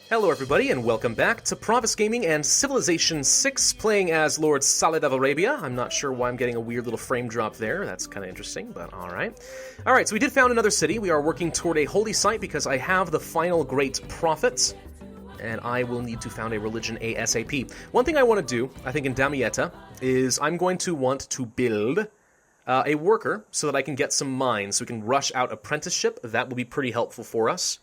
Hello everybody, and welcome back to Pravus Gaming and Civilization 6, playing as Lord Salad of Arabia. I'm not sure why I'm getting a weird little frame drop there. That's kind of interesting, but alright. Alright, so we did found another city. We are working toward a holy site because I have the final great prophet, and I will need to found a religion ASAP. One thing I want to do, I think in Damietta, is I'm going to want to build a worker so that I can get some mines, so we can rush out apprenticeship. That will be pretty helpful for us.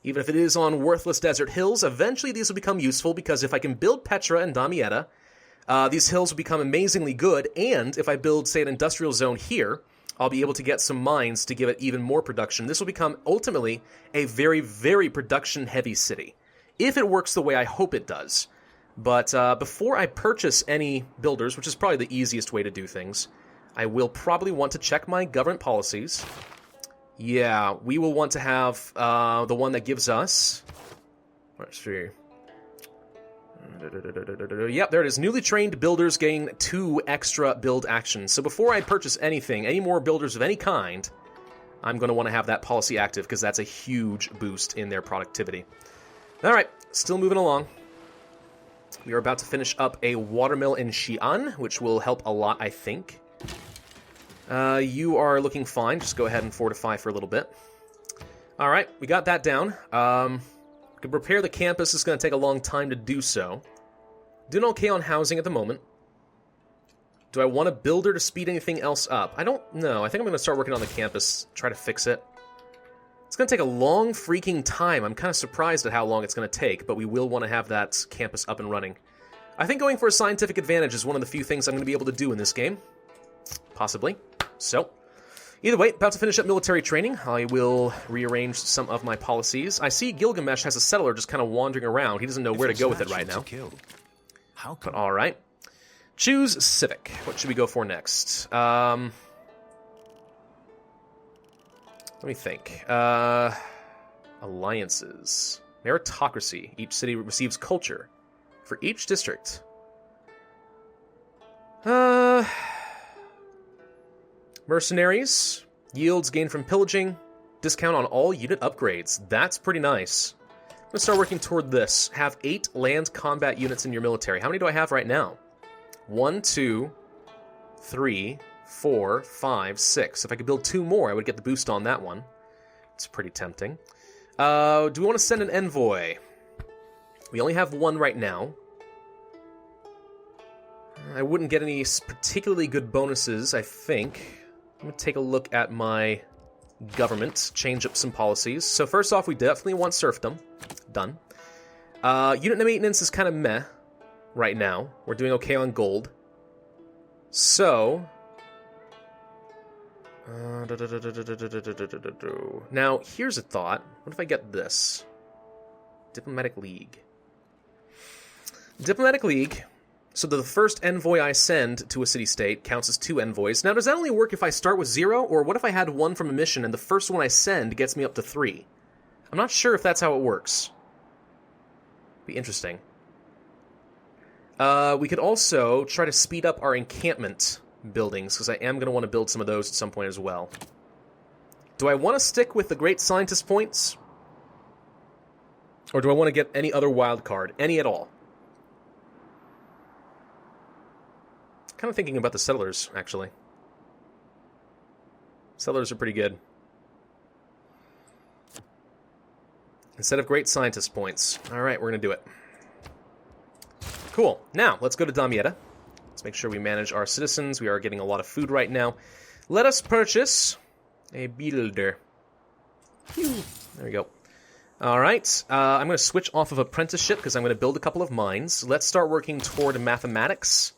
Even if it is on worthless desert hills, eventually these will become useful, because if I can build Petra and Damietta, these hills will become amazingly good, and if I build, say, an industrial zone here, I'll be able to get some mines to give it even more production. This will become, ultimately, a very, very production-heavy city, if it works the way I hope it does. But before I purchase any builders, which is probably the easiest way to do things, I will probably want to check my government policies. Yeah, we will want to have the one that gives us... Let's see. Yep, there it is. Newly trained builders gain 2 extra build actions. So before I purchase anything, any more builders of any kind, I'm going to want to have that policy active, because that's a huge boost in their productivity. Alright, still moving along. We are about to finish up a watermill in Xi'an, which will help a lot, I think. You are looking fine. Just go ahead and fortify for a little bit. Alright, we got that down. Could repair the campus. It's going to take a long time to do so. Doing okay on housing at the moment. Do I want a builder to speed anything else up? I don't know. I think I'm going to start working on the campus, try to fix it. It's going to take a long freaking time. I'm kind of surprised at how long it's going to take, but we will want to have that campus up and running. I think going for a scientific advantage is one of the few things I'm going to be able to do in this game. Possibly. So, either way, about to finish up military training. I will rearrange some of my policies. I see Gilgamesh has a settler just kind of wandering around. He doesn't know where to go with it right now. But alright. Choose Civic. What should we go for next? Let me think. Alliances. Meritocracy. Each city receives culture. For each district. Mercenaries, yields gained from pillaging, discount on all unit upgrades. That's pretty nice. I'm going to start working toward this. Have 8 land combat units in your military. How many do I have right now? 1, 2, 3, 4, 5, 6. If I could build 2 more, I would get the boost on that one. It's pretty tempting. Do we want to send an envoy? We only have 1 right now. I wouldn't get any particularly good bonuses, I think. I'm going to take a look at my government, change up some policies. So first off, we definitely want serfdom. Done. Unit maintenance is kind of meh right now. We're doing okay on gold. So... now, here's a thought. What if I get this? Diplomatic League. Diplomatic League... so the first envoy I send to a city-state counts as 2 envoys. Now, does that only work if I start with 0? Or what if I had 1 from a mission and the first one I send gets me up to 3? I'm not sure if that's how it works. Be interesting. We could also try to speed up our encampment buildings, because I am going to want to build some of those at some point as well. Do I want to stick with the Great Scientist points? Or do I want to get any other wild card? Any at all? Kind of thinking about the settlers, actually. Settlers are pretty good. Instead of great scientist points. Alright, we're going to do it. Cool. Now, let's go to Damietta. Let's make sure we manage our citizens. We are getting a lot of food right now. Let us purchase a builder. There we go. Alright, I'm going to switch off of apprenticeship because I'm going to build a couple of mines. Let's start working toward mathematics.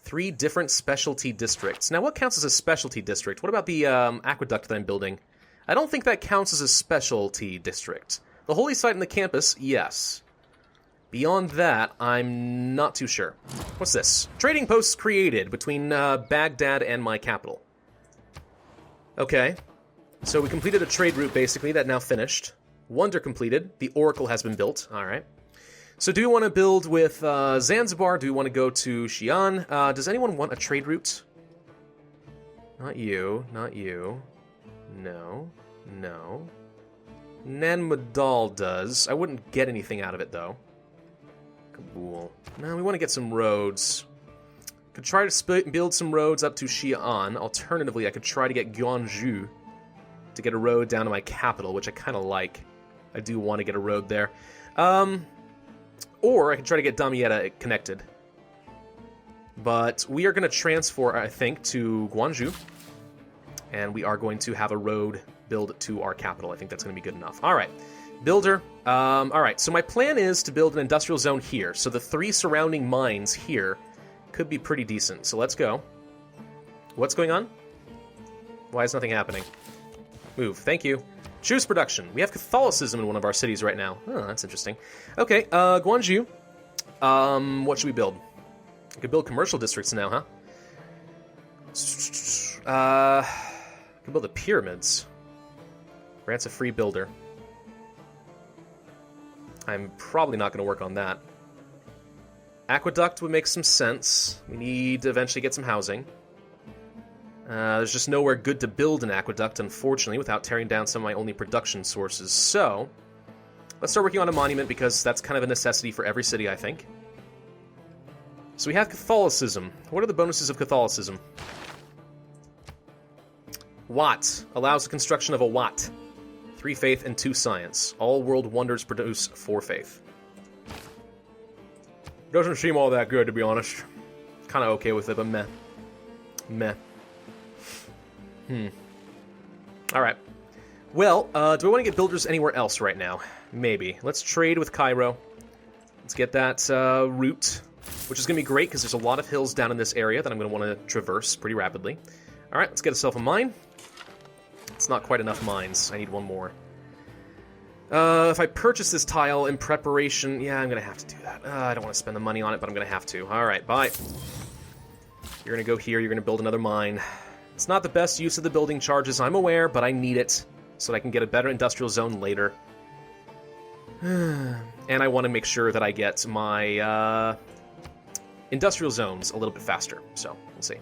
3 different specialty districts. Now, what counts as a specialty district? What about the aqueduct that I'm building? I don't think that counts as a specialty district. The holy site in the campus, yes. Beyond that, I'm not too sure. What's this? Trading posts created between Baghdad and my capital. Okay. So we completed a trade route, basically, that now finished. Wonder completed. The oracle has been built. All right. So do we want to build with Zanzibar? Do we want to go to Xi'an? Does anyone want a trade route? Not you. Not you. No. No. Nanmadal does. I wouldn't get anything out of it, though. Kabul. No, we want to get some roads. Could try to build some roads up to Xi'an. Alternatively, I could try to get Guangzhou to get a road down to my capital, which I kind of like. I do want to get a road there. Or I could try to get Damietta connected. But we are going to transfer, I think, to Guangzhou. And we are going to have a road build to our capital. I think that's going to be good enough. All right. Builder. All right. So my plan is to build an industrial zone here. So the 3 surrounding mines here could be pretty decent. So let's go. What's going on? Why is nothing happening? Move. Thank you. Juice production. We have Catholicism in one of our cities right now. Oh, that's interesting. Okay, Guangzhou. What should we build? We could build commercial districts now, huh? We could build the pyramids. Grants a free builder. I'm probably not going to work on that. Aqueduct would make some sense. We need to eventually get some housing. There's just nowhere good to build an aqueduct, unfortunately, without tearing down some of my only production sources. So, let's start working on a monument, because that's kind of a necessity for every city, I think. So we have Catholicism. What are the bonuses of Catholicism? Watt. Allows the construction of a Watt. 3 faith and 2 science. All world wonders produce 4 faith. Doesn't seem all that good, to be honest. Kind of okay with it, but meh. Meh. Alright. Well, do I want to get builders anywhere else right now? Maybe. Let's trade with Cairo. Let's get that route, which is going to be great because there's a lot of hills down in this area that I'm going to want to traverse pretty rapidly. Alright, let's get ourselves a mine. It's not quite enough mines. I need one more. If I purchase this tile in preparation... Yeah, I'm going to have to do that. I don't want to spend the money on it, but I'm going to have to. Alright, bye. You're going to go here. You're going to build another mine. It's not the best use of the building charges, I'm aware, but I need it so that I can get a better industrial zone later. And I want to make sure that I get my industrial zones a little bit faster, so we'll see.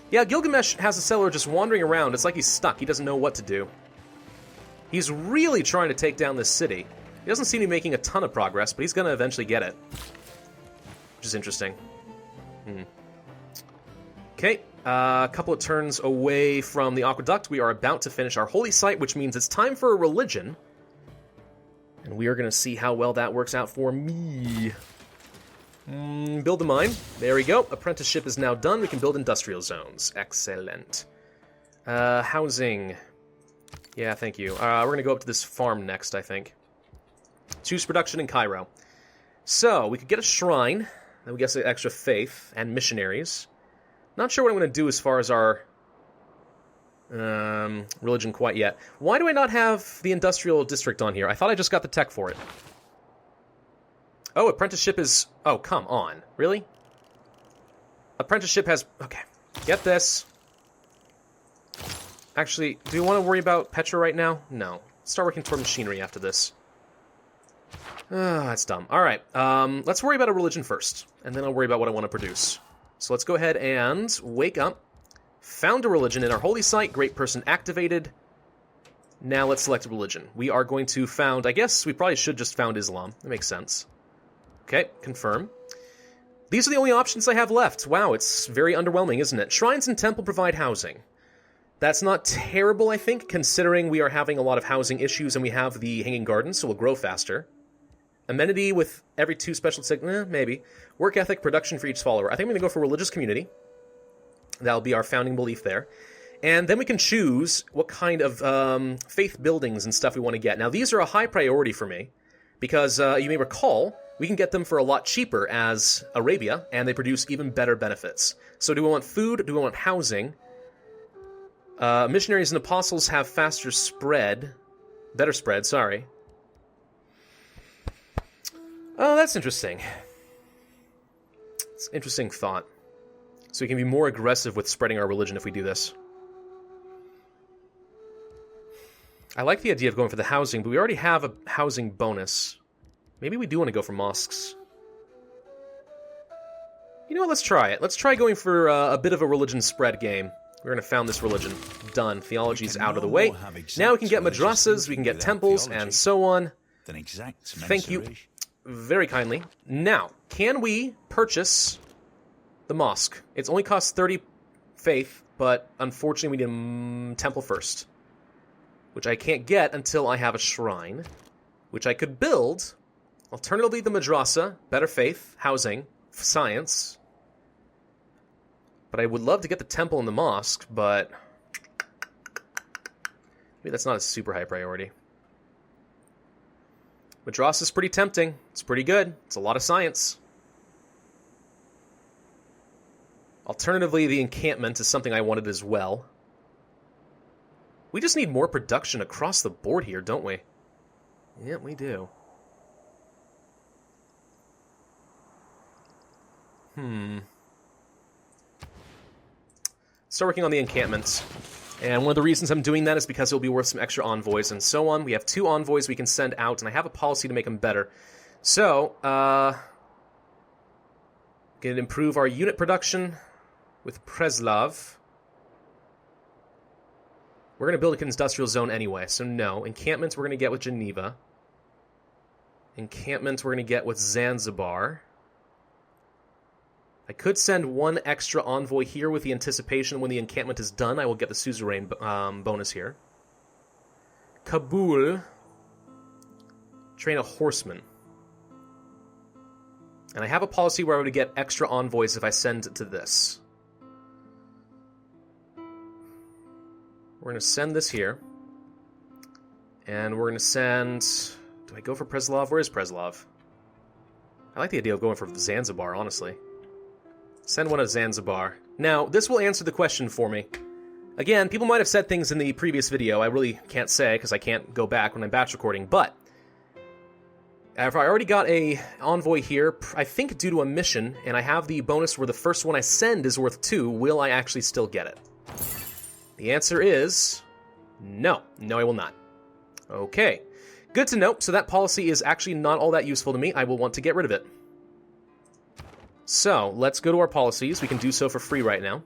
Yeah, Gilgamesh has a settler just wandering around. It's like he's stuck. He doesn't know what to do. He's really trying to take down this city. He doesn't seem to be making a ton of progress, but he's going to eventually get it. Which is interesting. Okay, a couple of turns away from the aqueduct. We are about to finish our holy site, which means it's time for a religion. And we are going to see how well that works out for me. Build a mine. There we go. Apprenticeship is now done. We can build industrial zones. Excellent. Housing. Yeah, thank you. We're going to go up to this farm next, I think. Choose production in Cairo. So, we could get a shrine. Then we get some extra faith and missionaries. Not sure what I'm going to do as far as our religion quite yet. Why do I not have the industrial district on here? I thought I just got the tech for it. Oh, apprenticeship is... Oh, come on. Really? Apprenticeship has... Okay. Get this. Actually, do you want to worry about Petra right now? No. Start working toward machinery after this. That's dumb. Alright. Let's worry about a religion first. And then I'll worry about what I want to produce. So let's go ahead and wake up. Found a religion in our holy site. Great person activated. Now let's select a religion. We are going to found... I guess we probably should just found Islam. That makes sense. Okay, confirm. These are the only options I have left. Wow, it's very underwhelming, isn't it? Shrines and temple provide housing. That's not terrible, I think, considering we are having a lot of housing issues and we have the hanging gardens, so we'll grow faster. Amenity with every 2 special maybe. Work ethic, production for each follower. I think I'm going to go for religious community. That'll be our founding belief there. And then we can choose what kind of faith buildings and stuff we want to get. Now, these are a high priority for me, because you may recall, we can get them for a lot cheaper as Arabia, and they produce even better benefits. So do we want food? Do we want housing? Missionaries and apostles have faster spread. Better spread, sorry. Oh, that's interesting. It's an interesting thought. So we can be more aggressive with spreading our religion if we do this. I like the idea of going for the housing, but we already have a housing bonus. Maybe we do want to go for mosques. You know what, let's try it. Let's try going for a bit of a religion spread game. We're going to found this religion. Done. Theology's out of the way. Now we can get madrasas, we can get temples, and so on. Thank you very kindly. Now, can we purchase the mosque? It's only cost 30 faith, but unfortunately we need a temple first, which I can't get until I have a shrine, which I could build. Alternatively, the madrasa, better faith, housing, science. But I would love to get the temple and the mosque, but maybe that's not a super high priority. Madrasa is pretty tempting. It's pretty good. It's a lot of science. Alternatively, the encampment is something I wanted as well. We just need more production across the board here, don't we? Yeah, we do. Start working on the encampments. And one of the reasons I'm doing that is because it'll be worth some extra envoys and so on. We have 2 envoys we can send out, and I have a policy to make them better. So, can improve our unit production with Preslav. We're going to build an industrial zone anyway, so no. Encampments we're going to get with Geneva. Encampments we're going to get with Zanzibar. I could send 1 extra envoy here with the anticipation when the encampment is done, I will get the suzerain bonus here. Kabul. Train a horseman. And I have a policy where I would get extra envoys if I send to this. We're going to send this here. And we're going to send... Do I go for Preslav? Where is Preslav? I like the idea of going for Zanzibar, honestly. Send 1 to Zanzibar. Now, this will answer the question for me. Again, people might have said things in the previous video. I really can't say, because I can't go back when I'm batch recording. But, if I already got a envoy here, I think due to a mission, and I have the bonus where the first one I send is worth 2, will I actually still get it? The answer is... no. No, I will not. Okay. Good to know. So that policy is actually not all that useful to me. I will want to get rid of it. So, let's go to our policies. We can do so for free right now.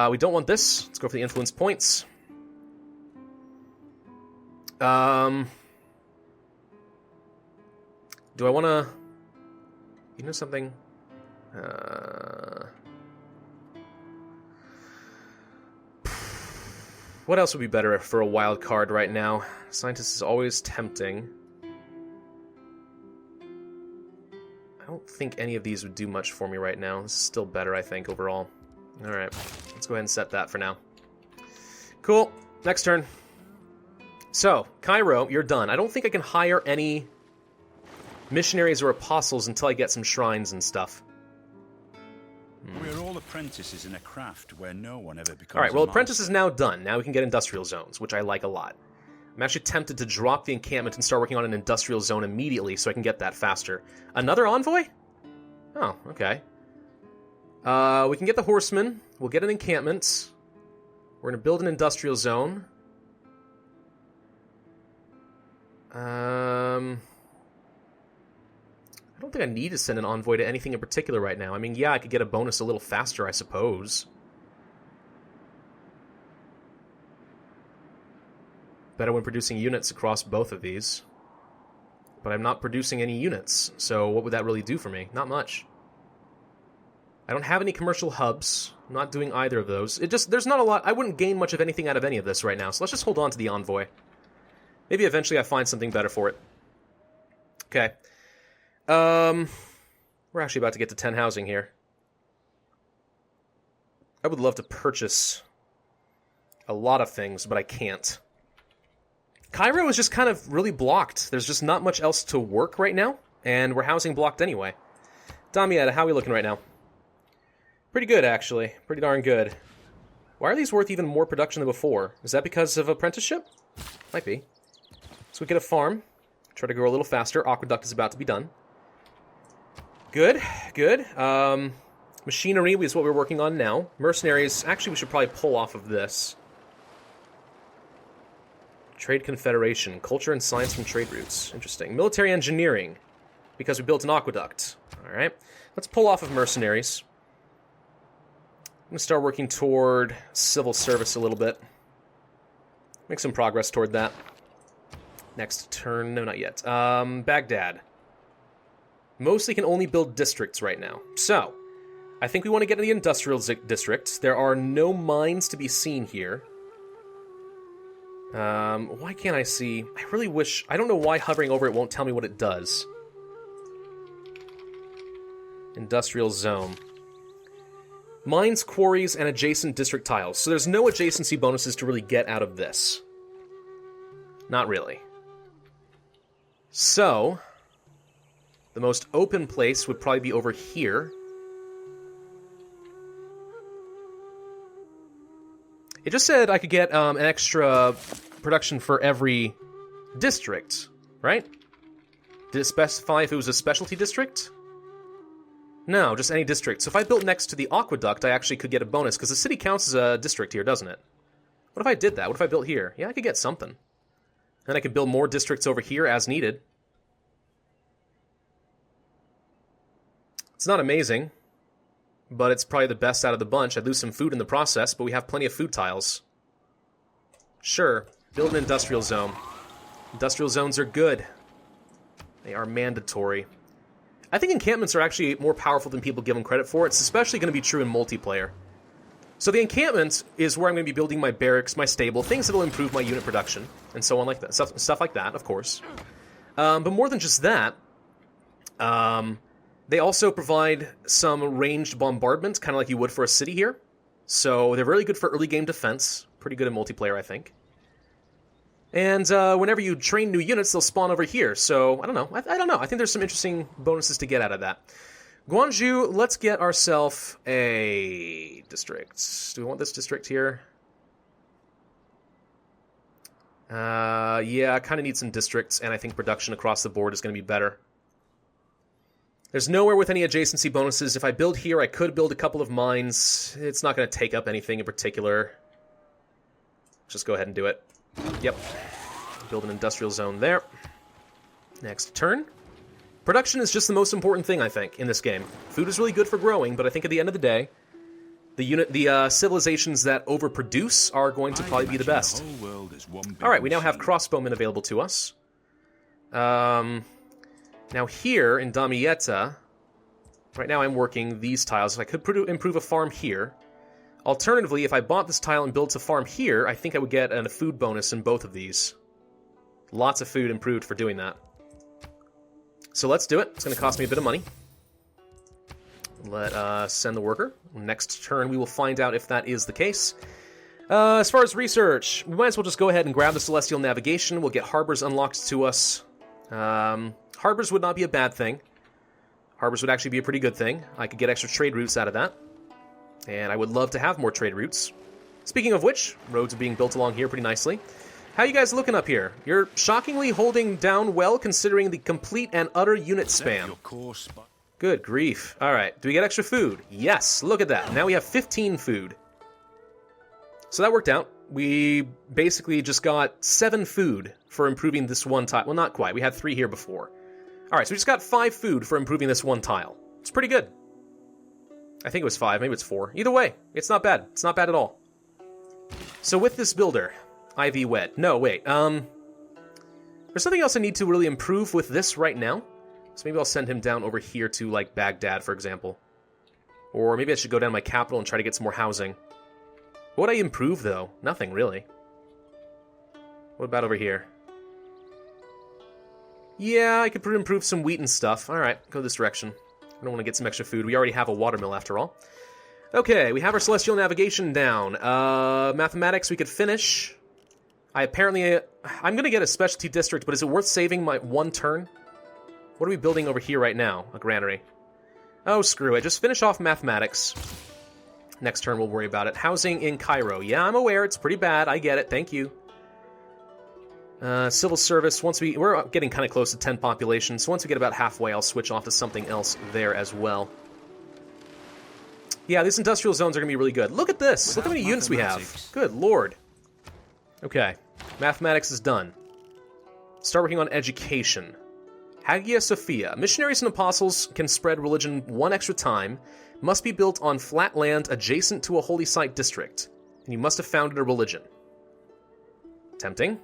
We don't want this. Let's go for the influence points. Do I want to... You know something? What else would be better for a wild card right now? Scientist is always tempting. I don't think any of these would do much for me right now. This is still better, I think, overall. Alright, let's go ahead and set that for now. Cool, next turn. So, Cairo, you're done. I don't think I can hire any missionaries or apostles until I get some shrines and stuff. We're all apprentices in a craft where no one ever becomes Alright, well, apprentice is now done. Now we can get industrial zones, which I like a lot. I'm actually tempted to drop the encampment and start working on an industrial zone immediately so I can get that faster. Another envoy? Oh, okay. We can get the horsemen. We'll get an encampment. We're going to build an industrial zone. I don't think I need to send an envoy to anything in particular right now. I mean, yeah, I could get a bonus a little faster, I suppose. Better when producing units across both of these. But I'm not producing any units, so what would that really do for me? Not much. I don't have any commercial hubs. I'm not doing either of those. There's not a lot. I wouldn't gain much of anything out of any of this right now, so let's just hold on to the envoy. Maybe eventually I find something better for it. Okay. We're actually about to get to 10 housing here. I would love to purchase a lot of things, but I can't. Cairo is just kind of really blocked. There's just not much else to work right now, and we're housing blocked anyway. Damietta, how are we looking right now? Pretty good, actually. Pretty darn good. Why are these worth even more production than before? Is that because of apprenticeship? Might be. So we get a farm. Try to grow a little faster. Aqueduct is about to be done. Good, good. Machinery is what we're working on now. Mercenaries, actually we should probably pull off of this. Trade Confederation. Culture and science from trade routes. Interesting. Military engineering. Because we built an aqueduct. Alright. Let's pull off of mercenaries. going to start working toward civil service a little bit. Make some progress toward that. Next turn. No, not yet. Baghdad. Mostly can only build districts right now. So, I think we want to get in the industrial district. There are no mines to be seen here. Why can't I see? I really wish... I don't know why hovering over it won't tell me what it does. Industrial zone. Mines, quarries, and adjacent district tiles. So there's no adjacency bonuses to really get out of this. Not really. So, the most open place would probably be over here. It just said I could get an extra production for every district, right? Did it specify if it was a specialty district? No, just any district. So if I built next to the aqueduct, I actually could get a bonus, because the city counts as a district here, doesn't it? What if I did that? What if I built here? Yeah, I could get something. And I could build more districts over here as needed. It's not amazing, but it's probably the best out of the bunch. I'd lose some food in the process, but we have plenty of food tiles. Sure, build an industrial zone. Industrial zones are good. They are mandatory. I think encampments are actually more powerful than people give them credit for. It's especially going to be true in multiplayer. So the encampment is where I'm going to be building my barracks, my stable, things that will improve my unit production, and so on like that. Stuff like that, of course. But more than just that, they also provide some ranged bombardment, kind of like you would for a city here. So they're really good for early game defense. Pretty good in multiplayer, I think. And whenever you train new units, they'll spawn over here. So, I don't know. I don't know. I think there's some interesting bonuses to get out of that. Guangzhou, let's get ourselves a district. Do we want this district here? Yeah, I kind of need some districts, and I think production across the board is going to be better. There's nowhere with any adjacency bonuses. If I build here, I could build a couple of mines. It's not going to take up anything in particular. Just go ahead and do it. Yep. Build an industrial zone there. Next turn. Production is just the most important thing, I think, in this game. Food is really good for growing, but I think at the end of the day, the civilizations that overproduce are going to probably be the best. Alright, we now have crossbowmen available to us. Now here in Damietta, right now I'm working these tiles. I could improve a farm here. Alternatively, if I bought this tile and built a farm here, I think I would get a food bonus in both of these. Lots of food improved for doing that. So let's do it. It's going to cost me a bit of money. Let us send the worker. Next turn, we will find out if that is the case. As far as research, we might as well just go ahead and grab the Celestial Navigation. We'll get harbors unlocked to us. Harbors would not be a bad thing. Harbors would actually be a pretty good thing. I could get extra trade routes out of that. And I would love to have more trade routes. Speaking of which, roads are being built along here pretty nicely. How you guys looking up here? You're shockingly holding down well considering the complete and utter unit spam. Good grief. Alright, do we get extra food? Yes, look at that. Now we have 15 food. So that worked out. We basically just got 7 food for improving this one tile. Well, not quite. We had 3 here before. Alright, so we just got 5 food for improving this one tile. It's pretty good. I think it was 5, maybe it's 4. Either way, it's not bad. It's not bad at all. So with this builder, IV Wet. No, wait. There's something else I need to really improve with this right now. So maybe I'll send him down over here to, like, Baghdad, for example. Or maybe I should go down to my capital and try to get some more housing. What would I improve, though? Nothing, really. What about over here? Yeah, I could improve some wheat and stuff. Alright, go this direction. I don't want to get some extra food. We already have a watermill, after all. Okay, we have our Celestial Navigation down. Mathematics we could finish. I'm going to get a specialty district, but is it worth saving my 1 turn? What are we building over here right now? A granary. Oh, screw it. Just finish off mathematics. Next turn we'll worry about it. Housing in Cairo. Yeah, I'm aware. It's pretty bad. I get it. Thank you. Civil service. We're getting kind of close to 10 population, so once we get about halfway, I'll switch off to something else there as well. Yeah, these industrial zones are going to be really good. Look at this. Look how many units we have. Good lord. Okay. Mathematics is done. Start working on education. Hagia Sophia. Missionaries and apostles can spread religion one extra time, must be built on flat land adjacent to a holy site district, and you must have founded a religion. Tempting.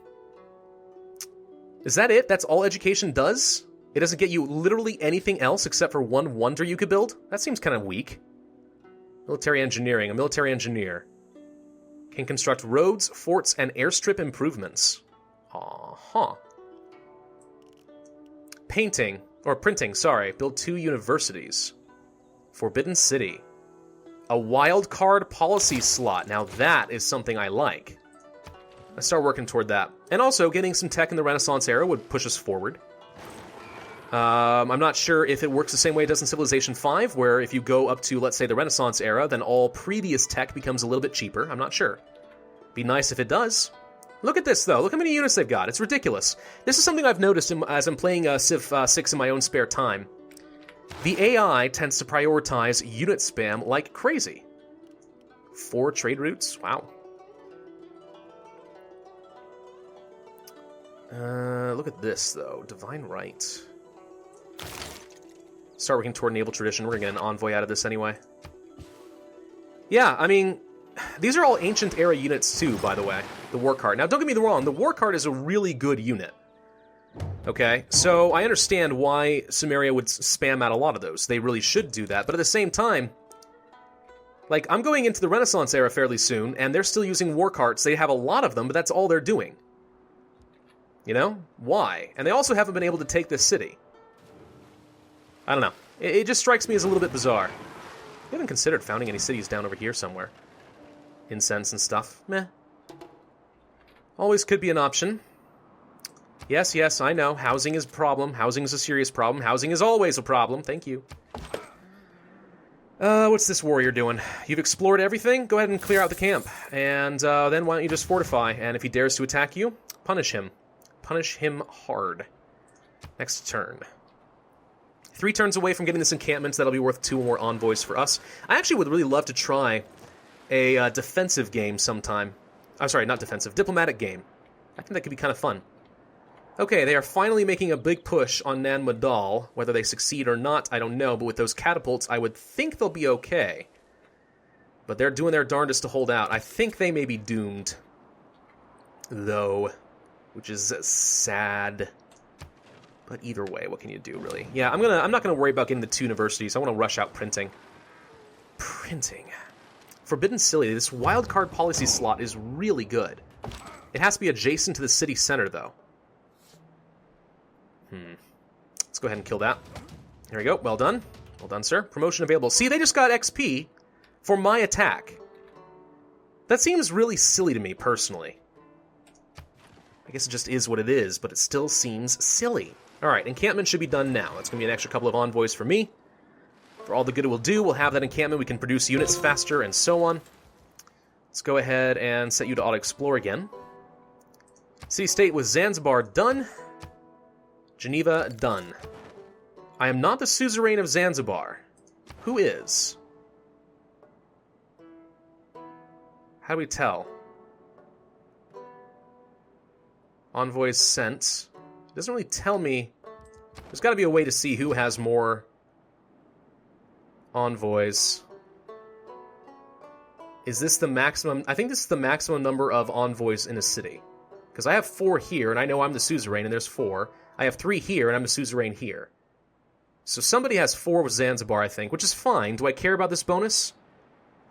Is that it? That's all education does? It doesn't get you literally anything else except for one wonder you could build? That seems kind of weak. Military engineering. A military engineer can construct roads, forts, and airstrip improvements. Uh-huh. Painting, or printing, sorry. Build 2 universities. Forbidden City. A wild card policy slot. Now that is something I like. I start working toward that. And also, getting some tech in the Renaissance era would push us forward. I'm not sure if it works the same way it does in Civilization 5, where if you go up to, let's say, the Renaissance era, then all previous tech becomes a little bit cheaper. I'm not sure. Be nice if it does. Look at this, though. Look how many units they've got. It's ridiculous. This is something I've noticed as I'm playing Civ 6 in my own spare time. The AI tends to prioritize unit spam like crazy. 4 trade routes? Wow. Look at this, though. Divine Right. Start working toward naval tradition. We're going to get an envoy out of this anyway. Yeah, I mean, these are all ancient era units too, by the way. The war card. Now, don't get me wrong. The war card is a really good unit. Okay, so I understand why Sumeria would spam out a lot of those. They really should do that. But at the same time, like, I'm going into the Renaissance era fairly soon, and they're still using war carts. They have a lot of them, but that's all they're doing. You know? Why? And they also haven't been able to take this city. I don't know. It just strikes me as a little bit bizarre. We haven't considered founding any cities down over here somewhere. Incense and stuff. Meh. Always could be an option. Yes, yes, I know. Housing is a problem. Housing is a serious problem. Housing is always a problem. Thank you. What's this warrior doing? You've explored everything? Go ahead and clear out the camp. And then why don't you just fortify? And if he dares to attack you, punish him. Punish him hard. Next turn. 3 turns away from getting this encampment. That'll be worth 2 more envoys for us. I actually would really love to try a defensive game sometime. I'm sorry, not defensive. Diplomatic game. I think that could be kind of fun. Okay, they are finally making a big push on Nan Madal. Whether they succeed or not, I don't know. But with those catapults, I would think they'll be okay. But they're doing their darndest to hold out. I think they may be doomed, though, which is sad. But either way, what can you do, really? Yeah, I'm not gonna worry about getting the 2 universities. I want to rush out printing. Printing. Forbidden City. This wildcard policy slot is really good. It has to be adjacent to the city center, though. Let's go ahead and kill that. There we go. Well done. Well done, sir. Promotion available. See, they just got XP for my attack. That seems really silly to me, personally. I guess it just is what it is, but it still seems silly. Alright, encampment should be done now. That's going to be an extra couple of envoys for me. For all the good it will do, we'll have that encampment. We can produce units faster and so on. Let's go ahead and set you to auto-explore again. City-state with Zanzibar done. Geneva done. I am not the suzerain of Zanzibar. Who is? How do we tell? Envoys sent. It doesn't really tell me. There's got to be a way to see who has more envoys. Is this the maximum? I think this is the maximum number of envoys in a city. Because I have 4 here, and I know I'm the suzerain, and there's 4. I have 3 here, and I'm the suzerain here. So somebody has 4 with Zanzibar, I think, which is fine. Do I care about this bonus?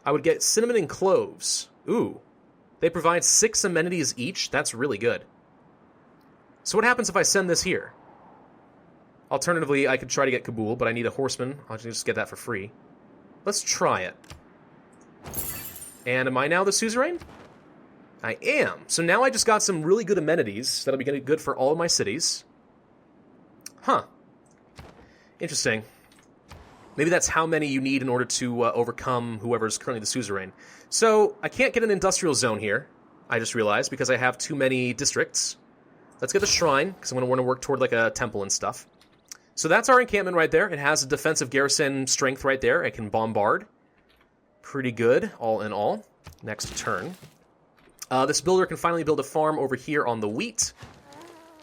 I would get cinnamon and cloves. Ooh. They provide 6 amenities each? That's really good. So what happens if I send this here? Alternatively, I could try to get Kabul, but I need a horseman. I'll just get that for free. Let's try it. And am I now the suzerain? I am. So now I just got some really good amenities that'll be good for all of my cities. Huh. Interesting. Maybe that's how many you need in order to overcome whoever's currently the suzerain. So I can't get an industrial zone here, I just realized, because I have too many districts. Let's get the shrine, because I'm going to want to work toward like a temple and stuff. So that's our encampment right there. It has a defensive garrison strength right there. It can bombard. Pretty good, all in all. Next turn. This builder can finally build a farm over here on the wheat.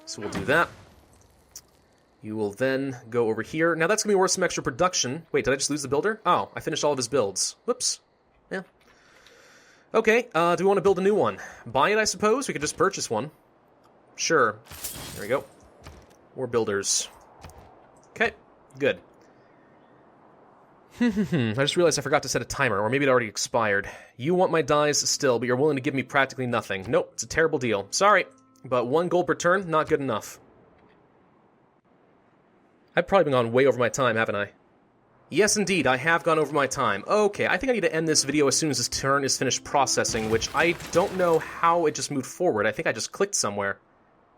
So we'll do that. You will then go over here. Now that's going to be worth some extra production. Wait, did I just lose the builder? Oh, I finished all of his builds. Whoops. Yeah. Okay, do we want to build a new one? Buy it, I suppose? We could just purchase one. Sure. There we go. More builders. Okay, good. I just realized I forgot to set a timer, or maybe it already expired. You want my dies still, but you're willing to give me practically nothing. Nope, it's a terrible deal. Sorry, but 1 gold per turn, not good enough. I've probably been gone way over my time, haven't I? Yes, indeed, I have gone over my time. Okay, I think I need to end this video as soon as this turn is finished processing, which I don't know how it just moved forward. I think I just clicked somewhere,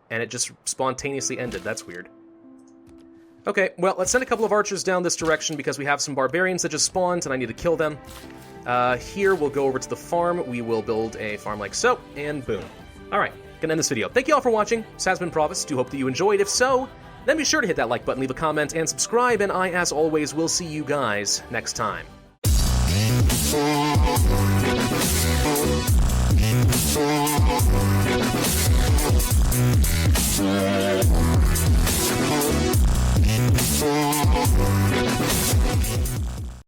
and it just spontaneously ended. That's weird. Okay, well, let's send a couple of archers down this direction because we have some barbarians that just spawned, and I need to kill them. Here, we'll go over to the farm. We will build a farm like so, and boom. Alright, gonna end this video. Thank you all for watching. This has been Pravus. Do hope that you enjoyed. If so, then be sure to hit that like button, leave a comment, and subscribe, and I, as always, will see you guys next time.